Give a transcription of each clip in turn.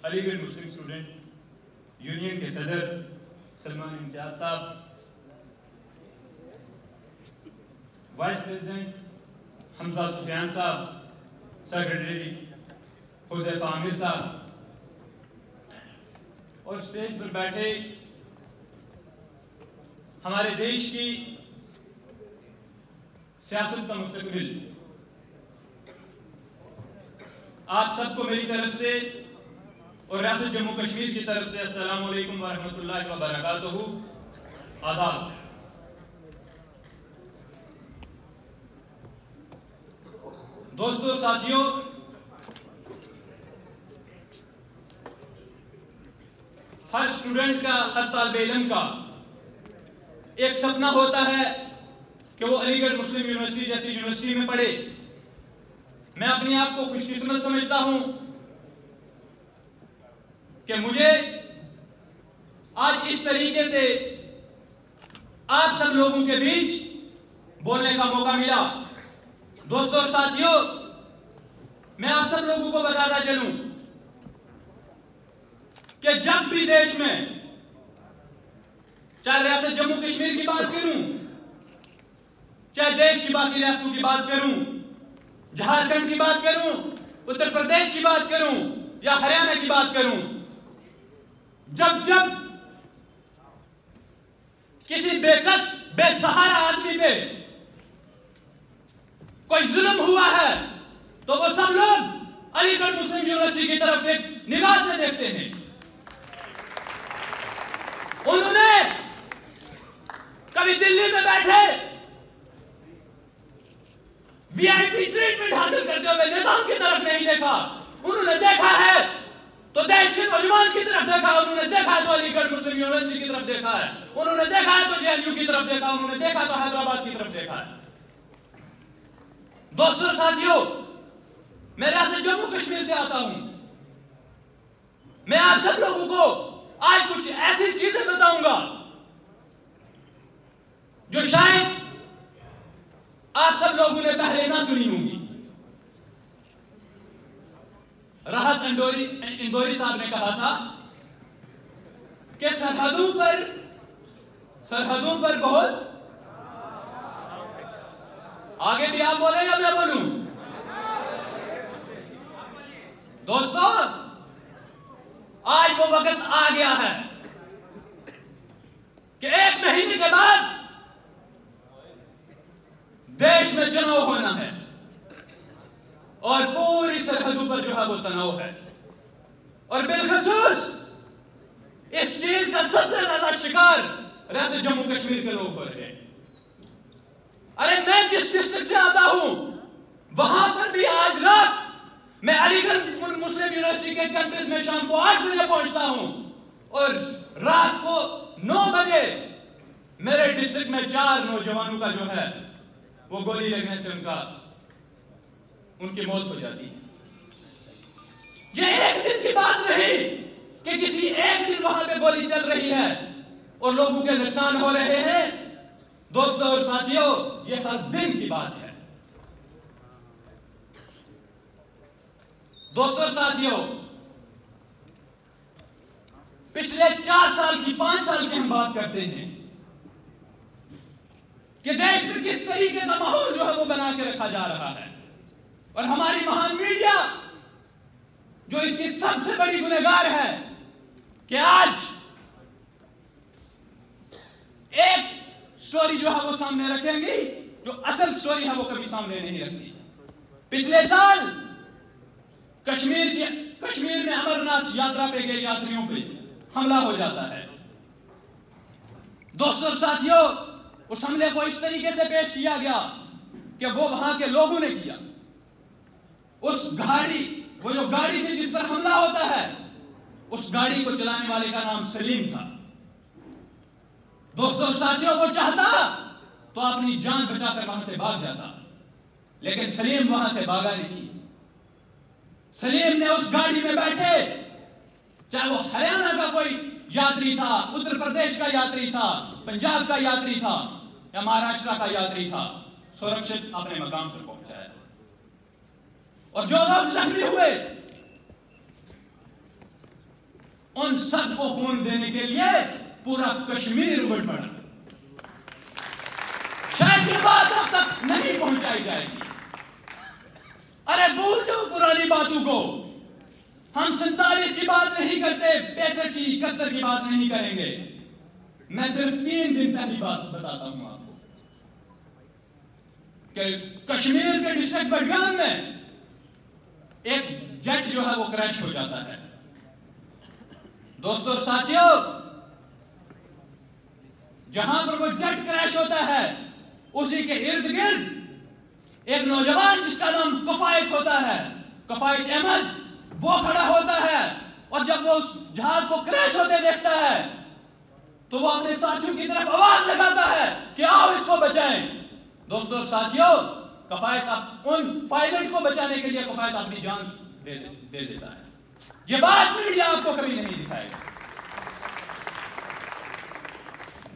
علی گڑھ مسلم student union کے صدر سلمان امتیاز صاحب، وائس پریزیڈنٹ حمزہ سفیان صاحب، سیکرٹری حذیفہ عامر صاحب، اور اسٹیج پر بیٹھے ہمارے دیش کی سیاست کا مستقبل، آپ سب کو میری طرف سے اور ریاست جموں کشمیر کی طرف سے السلام علیکم ورحمۃ اللہ وبرکاتہ، آداب۔ دوستو، ساتھیوں، ہر اسٹوڈنٹ کا، ہر طالب علم کا ایک سپنا ہوتا ہے کہ وہ علی گڑھ مسلم یونیورسٹی جیسی یونیورسٹی میں پڑھے۔ میں اپنے آپ کو خوش قسمت سمجھتا ہوں کہ مجھے آج اس طریقے سے آپ سب لوگوں کے بیچ بولنے کا موقع ملا۔ دوستو اور ساتھیوں، میں آپ سب لوگوں کو بتاتا چلوں کہ جب بھی دیش میں، چاہے ریاست جموں کشمیر کی بات کروں، چاہے دیش کی باقی ریاستوں کی بات کروں، جھارکھنڈ کی بات کروں، اتر پردیش کی بات کروں یا ہریانہ کی بات کروں، جب کسی بے کس، بے سہارا آدمی پہ کوئی ظلم ہوا ہے تو وہ سب لوگ علی گڑھ مسلم یونیورسٹی کی طرف ایک نگاہ سے دیکھتے ہیں۔ انہوں نے کبھی دلی میں بیٹھے وی آئی پی ٹریٹمنٹ حاصل کرتے ہوئے نیتاؤں کی طرف نہیں دیکھا، انہوں نے دیکھا ہے تو دیش کے نوجوان کی طرف دیکھا، انہوں نے دیکھا تو علی گڑھ مسلم یونیورسٹی کی طرف دیکھا ہے، انہوں نے دیکھا ہے تو جے این یو کی طرف دیکھا، انہوں نے دیکھا تو حیدرآباد کی طرف دیکھا ہے۔ دوستو اور ساتھیوں، میں ریاست جموں کشمیر سے آتا ہوں۔ میں آپ سب لوگوں کو آج کچھ ایسی چیزیں بتاؤں گا جو شاید آپ سب لوگوں نے پہلے نہ سنی ہوں گی۔ راحت اندوری صاحب نے کہا تھا کہ سرحدوں پر بہت، آگے بھی آپ بولیں یا میں بولوں؟ دوستو، آج وہ وقت آ گیا ہے کہ 1 مہینے کے بعد دیش میں چناؤ ہونا ہے اور پوری سرحدوں پر جو ہے وہ تناؤ ہے، اور بالخصوص اس چیز کا سب سے زیادہ شکار ریاست جموں کشمیر کے لوگ ہو رہے ہیں۔ ارے میں جس ڈسٹرکٹ سے آتا ہوں وہاں پر بھی آج رات میں علی گڑھ مسلم یونیورسٹی کے کیمپس میں شام کو 8 بجے پہنچتا ہوں اور رات کو 9 بجے میرے ڈسٹرکٹ میں 4 نوجوانوں کا جو ہے وہ گولی لگنے سے ان کی موت ہو جاتی ہے۔ یہ ایک دن کی بات نہیں کہ کسی ایک دن وہاں پہ گولی چل رہی ہے اور لوگوں کے نقصان ہو رہے ہیں۔ دوستو اور ساتھیوں، یہ ہر دن کی بات ہے۔ دوستو اور ساتھیوں، پچھلے 4 سال کی، 5 سال کی ہم بات کرتے ہیں کہ دیش میں کس طریقے کا ماحول جو ہے وہ بنا کے رکھا جا رہا ہے، اور ہماری مہان میڈیا جو اس کی سب سے بڑی گنہگار ہے کہ آج ایک سٹوری جو ہے وہ سامنے رکھیں گی جو اصل سٹوری ہے وہ کبھی سامنے نہیں رکھتی۔ پچھلے سال کشمیر میں امرناتھ یاترا پہ گئے یاتریوں پہ حملہ ہو جاتا ہے۔ دوستو اور ساتھیوں، اس حملے کو اس طریقے سے پیش کیا گیا کہ وہ وہاں کے لوگوں نے کیا۔ وہ جو گاڑی تھی جس پر حملہ ہوتا ہے، اس گاڑی کو چلانے والے کا نام سلیم تھا۔ دوستو اور ساتھیوں، وہ چاہتا تو اپنی جان بچا کر وہاں سے بھاگ جاتا، لیکن سلیم وہاں سے بھاگا نہیں۔ سلیم نے اس گاڑی میں بیٹھے، چاہے وہ ہریانہ کا کوئی یاتری تھا، اتر پردیش کا یاتری تھا، پنجاب کا یاتری تھا یا مہاراشٹر کا یاتری تھا، سرکشت اپنے مقام پر پہنچایا۔ اور جو لوگ زخمی ہوئے ان سب کو خون دینے کے لیے پورا کشمیر اگڑ پڑا. شاید یہ بات اب تک نہیں پہنچائی جائے گی. ارے بھول جاؤ پرانی باتوں کو. ہم 47 کی بات نہیں کرتے, 65 کی, 71 کی بات نہیں کریں گے. میں صرف 3 دن پہلی بات بتاتا ہوں آپ کو کہ کشمیر کے ڈسٹرکٹ بڈگام میں ایک جیٹ جو ہے وہ کریش ہو جاتا ہے. دوستو اور ساتھیوں, جہاں پر وہ جیٹ کریش ہوتا ہے اسی کے ارد گرد ایک نوجوان جس کا نام کفایت ہوتا ہے, کفایت احمد, وہ کھڑا ہوتا ہے. اور جب وہ اس جہاز کو کریش ہوتے دیکھتا ہے تو وہ اپنے ساتھیوں کی طرف آواز لگاتا ہے کہ آؤ اس کو بچائیں. دوستو اور ساتھیوں, کفایت ان پائلٹ کو بچانے کے لیے کفایت اپنی جان دے دیتا ہے. یہ بات میڈیا آپ کو کبھی نہیں دکھائے گا.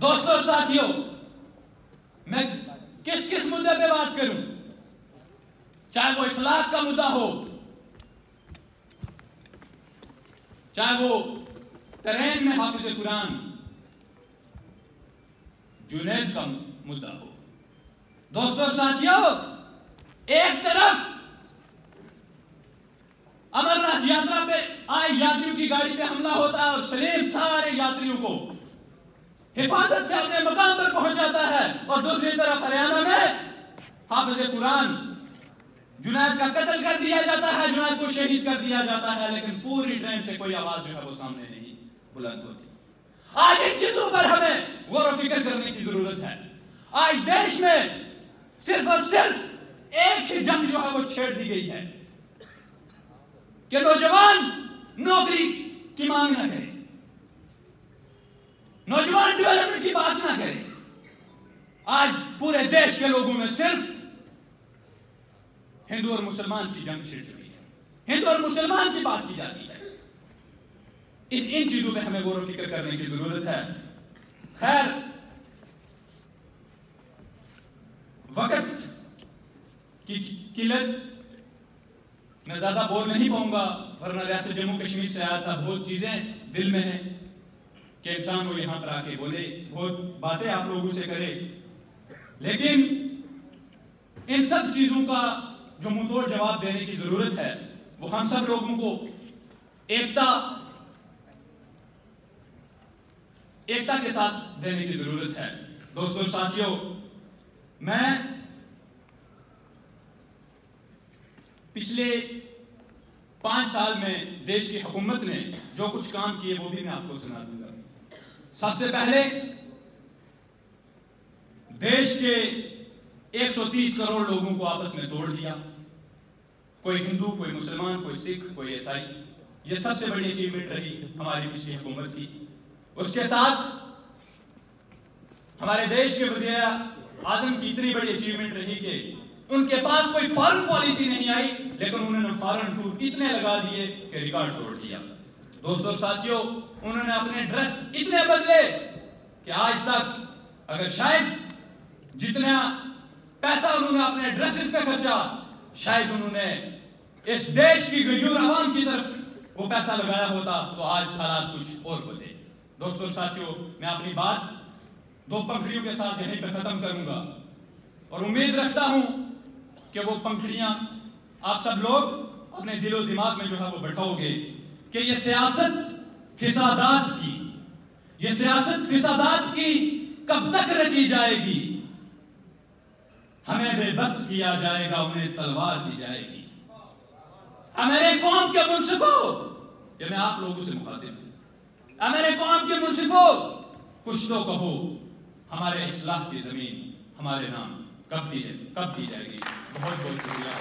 دوستو اور ساتھیوں, میں کس مدعے پہ بات کروں, چاہے وہ اخلاق کا مدعا ہو, چاہے وہ ٹرین میں حافظ قرآن جنید کا مدعا ہو. دوستو اور ساتھیوں, ایک طرف امرناتھ یاترا پہ آئے یاتریوں کی گاڑی پہ حملہ ہوتا ہے اور سلیم سارے یاتریوں کو حفاظت سے اپنے مقام پر پہنچاتا ہے, اور دوسری طرف ہریانہ میں حافظ قرآن جنید کا قتل کر دیا جاتا ہے, جنید کو شہید کر دیا جاتا ہے, لیکن پوری ٹرین سے کوئی آواز جو ہے وہ سامنے نہیں بلند ہوتی. آج ان چیزوں پر ہمیں غور و فکر کرنے کی ضرورت ہے. آج دیش میں صرف اور صرف ایک ہی جنگ جو ہے وہ چھیڑ دی گئی ہے کہ نوجوان نوکری کی مانگ نہ کرے, نوجوان ڈیولپمنٹ کی بات نہ کرے. آج پورے دیش کے لوگوں میں صرف ہندو اور مسلمان کی جنگ چھڑ چکی ہے, ہندو اور مسلمان کی بات کی جاتی ہے. ان چیزوں پہ ہمیں غور و فکر کرنے کی ضرورت ہے. خیر, وقت کی قلت, میں زیادہ بول نہیں پاؤں گا, ورنہ ریاست جموں کشمیر سے آیا تھا, بہت چیزیں دل میں ہیں کہ انسان وہ یہاں پر آ کے بولے, بہت باتیں آپ لوگوں سے کرے, لیکن ان سب چیزوں کا جو منہ توڑ جواب دینے کی ضرورت ہے وہ ہم سب لوگوں کو ایکتا کے ساتھ دینے کی ضرورت ہے. دوستو ساتھیوں, میں پچھلے 5 سال میں دیش کی حکومت نے جو کچھ کام کیے وہ بھی میں آپ کو سنا دوں گا. سب سے پہلے دیش کے 130 کروڑ لوگوں کو آپس میں توڑ دیا. کوئی ہندو, کوئی مسلمان, کوئی سکھ, کوئی عیسائی. یہ سب سے بڑی اچیومنٹ رہی ہماری پچھلی حکومت کی. اس کے ساتھ ہمارے دیش کے وزیر اعظم کی اتنی بڑی اچیومنٹ رہی کہ ان کے پاس کوئی فارن پالیسی نہیں آئی, لیکن انہوں نے فارن ٹور اتنے لگا دیے کہ ریکارڈ توڑ دیا. دوستو اور ساتھیوں, انہوں نے اپنے ڈریس اتنے بدلے کہ آج تک اگر شاید جتنا پیسہ انہوں نے اپنے ڈریسز پہ خرچا, شاید انہوں نے اس دیش کی غیور عوام کی طرف وہ پیسہ لگایا ہوتا تو آج حالات کچھ اور ہوتے. دوستو ساتھیوں, میں اپنی بات 2 پنکھڑیوں کے ساتھ یہیں پہ ختم کروں گا, اور امید رکھتا ہوں کہ وہ پنکھڑیاں آپ سب لوگ اپنے دل و دماغ میں جو ہے وہ بٹھاؤ گے کہ یہ سیاست فسادات کی کب تک رچی جائے گی. ہمیں بے بس کیا جائے گا, انہیں تلوار دی جائے گی. میرے قوم کے منصفوں, یہ میں آپ لوگوں سے مخاطب ہوں, میرے قوم کے منصفوں, کچھ تو کہو, ہمارے اصلاح کی زمین ہمارے نام کب دی جائے گی. بہت بہت شکریہ.